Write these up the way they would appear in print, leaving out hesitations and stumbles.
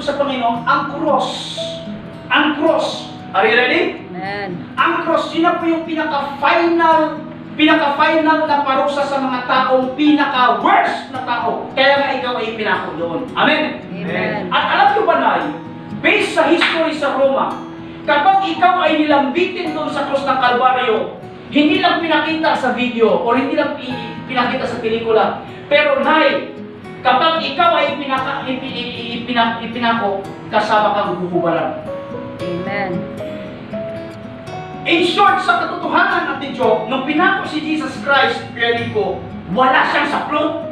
sa Panginoon, ang cross. Ang cross. Are you ready? Amen. Ang cross, yun na po yung pinaka-final na parusa sa mga taong pinaka-worst na tao. Kaya nga ikaw ay pinako doon. Amen? Amen. At alam nyo ba, Nay, based sa history sa Roma, kapag ikaw ay nilambitin doon sa cross ng Kalbaryo, hindi lang pinakita sa video o hindi lang pinakita sa pelikula, pero Nay, kapag ikaw ay ipinako, kasama kang gugubaran. Amen. In short, sa katotohanan natin, Joe, nung pinako si Jesus Christ, feeling ko, wala siyang saplot.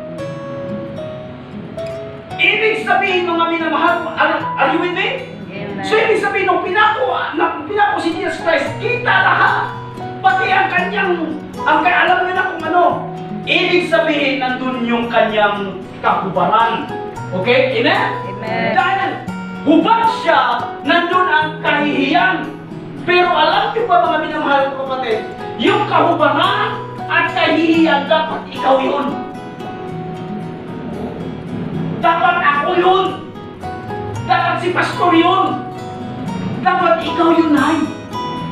Ibig sabihin, mga minamahal, are you with me? Amen. So, ibig sabihin, nung pinako si Jesus Christ, kita lahat. Pati ang kanyang, alam mo na kung ano. Ibig sabihin, nandun yung kanyang kahubaran. Okay? Amen? Amen. Dahil hubad siya, nandun ang kahihiyan. Pero alam niyo ba, mga minamahal ko kapatid, yung kahubaran at kahihiyan, dapat ikaw yun. Dapat ako yun. Dapat si pastor yun. Dapat ikaw yun, Nay.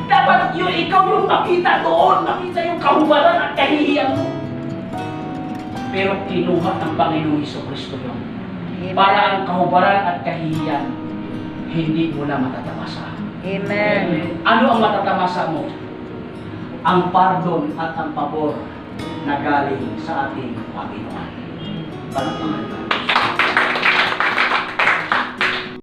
Dapat ikaw yung makita doon, makita yung kahubaran at kahihiyan mo. Pero kinuha ng Panginoong Jesucristo yun. Amen. Para ang kahubaran at kahihiyan, hindi mo na matatamasa. Amen. Ano ang matatamasa mo? Ang pardon at ang pabor na galing sa ating Panginoon. Pagpapalala.